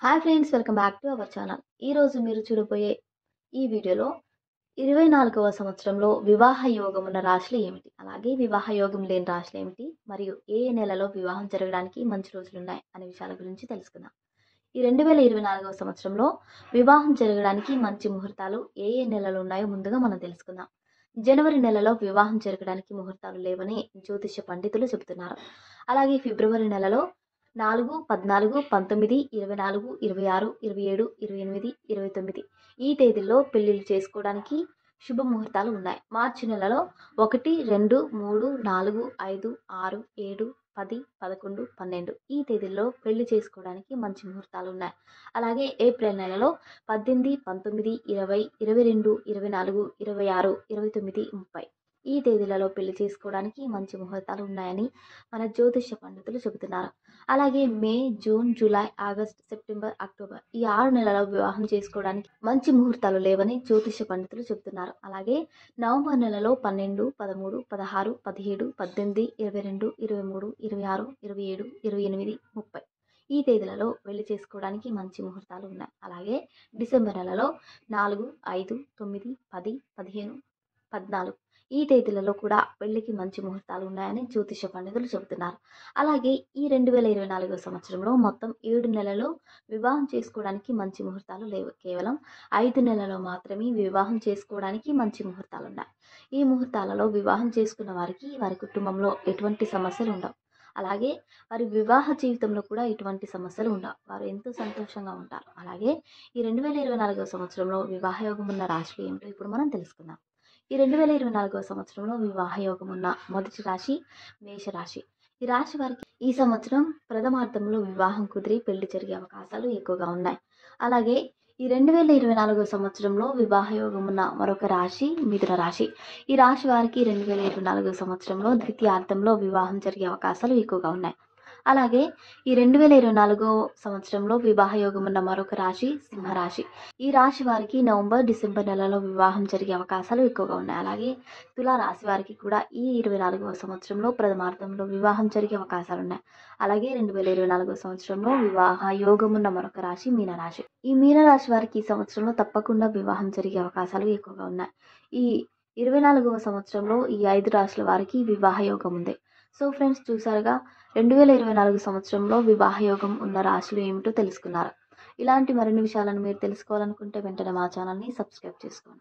Hi friends, welcome back to our channel. ఈరోజు మీరు చూడబోయే ఈ వీడియోలో 24వ సంవత్సరంలో వివాహ యోగం ఉన్న రాశులు ఏమిటి, అలాగే వివాహ యోగం లేని రాశులు ఏమిటి, మరియు ఏ నెలలో వివాహం జరగడానికి మంచి రోజులు ఉన్నాయి అనే విషయాల గురించి తెలుసుకుందాం. ఈ 2024వ సంవత్సరంలో వివాహం జరగడానికి మంచి ముహూర్తాలు ఏ నెలలు ఉన్నాయో ముందుగా మనం తెలుసుకుందాం. జనవరి నెలలో వివాహం జరగడానికి ముహూర్తాలు లేవని జ్యోతిష పండితులు చెబుతున్నారు. అలాగే ఫిబ్రవరి నెలలో 4, 14, 19, 24, 26, 27, 28, 29 ఈ తేదీల్లో పెళ్లిళ్ళు చేసుకోవడానికి శుభముహూర్తాలు ఉన్నాయి. మార్చి నెలలో 1, 2, 3, 4, 5, 6, 7, 10, 11, 12 ఈ తేదీల్లో పెళ్లి చేసుకోవడానికి మంచి ముహూర్తాలు ఉన్నాయి. అలాగే ఏప్రిల్ నెలలో 18, 19, 20, 22, 24, 26, 29, 30 ఈ తేదీలలో పెళ్లి చేసుకోవడానికి మంచి ముహూర్తాలు ఉన్నాయని మన జ్యోతిష పండితులు చెబుతున్నారు. అలాగే May, June, July, August, September, October ఈ 6 నెలల్లో వివాహం చేసుకోవడానికి మంచి ముహూర్తాలు లేవని జ్యోతిష పండితులు చెబుతున్నారు. అలాగే నవంబర్ నెలలో 12, 13, 16, 17, 18, 22, 23, 26, 27, 28, 30 ఈ తేదీలలో పెళ్లి చేసుకోవడానికి మంచి ముహూర్తాలు ఉన్నాయి. అలాగే డిసెంబర్ నెలలో 4, 5, 9, 10, 15, 14 ఈ తేదీలలో కూడా పెళ్లికి మంచి ముహూర్తాలు ఉన్నాయని జ్యోతిష పండితులు చెబుతున్నారు. అలాగే ఈ 2024వ సంవత్సరంలో మొత్తం 7 నెలలు వివాహం చేసుకోవడానికి మంచి ముహూర్తాలు లేవు. కేవలం 5 నెలల్లో మాత్రమే వివాహం చేసుకోవడానికి మంచి ముహూర్తాలు ఉన్నాయి. ఈ ముహూర్తాలలో వివాహం చేసుకున్న వారికి వారి కుటుంబంలో ఎటువంటి సమస్యలు ఉండవు. అలాగే వారి వివాహ జీవితంలో కూడా ఎటువంటి సమస్యలు ఉండవు. వారు ఎంతో సంతోషంగా ఉంటారు. అలాగే ఈ 2024వ సంవత్సరంలో వివాహ యోగం ఉన్న రాశులు ఏమిటో ఇప్పుడు మనం తెలుసుకుందాం. ఈ 2024వ సంవత్సరంలో వివాహ యోగం ఉన్న మొదటి రాశి మేషరాశి. ఈ రాశి వారికి ఈ సంవత్సరం ప్రథమార్థంలో వివాహం కుదిరి పెళ్లి జరిగే అవకాశాలు ఎక్కువగా ఉన్నాయి. అలాగే ఈ 2024వ సంవత్సరంలో వివాహ యోగం ఉన్న మరొక రాశి మిథున రాశి. ఈ రాశి వారికి 2024వ సంవత్సరంలో ద్వితీయార్థంలో వివాహం జరిగే అవకాశాలు ఎక్కువగా ఉన్నాయి. అలాగే ఈ 2024 సంవత్సరంలో వివాహ యోగం ఉన్న మరొక రాశి సింహరాశి. ఈ రాశి వారికి నవంబర్, డిసెంబర్ నెలలో వివాహం జరిగే అవకాశాలు ఎక్కువగా ఉన్నాయి. అలాగే తులా రాశి వారికి కూడా ఈ 24వ సంవత్సరంలో ప్రథమార్థంలో వివాహం జరిగే అవకాశాలు ఉన్నాయి. అలాగే 2024 సంవత్సరంలో వివాహ యోగం ఉన్న మరొక రాశి మీనరాశి. ఈ మీనరాశి వారికి ఈ సంవత్సరంలో తప్పకుండా వివాహం జరిగే అవకాశాలు ఎక్కువగా ఉన్నాయి. ఈ 24వ సంవత్సరంలో ఈ 5 రాశుల వారికి వివాహ యోగం ఉంది. సో ఫ్రెండ్స్, చూసారుగా 2024 సంవత్సరంలో వివాహ యోగం ఉన్న రాశులు ఏమిటో తెలుసుకున్నారు. ఇలాంటి మరిన్ని విషయాలను మీరు తెలుసుకోవాలనుకుంటే వెంటనే మా ఛానల్ని సబ్స్క్రైబ్ చేసుకోండి.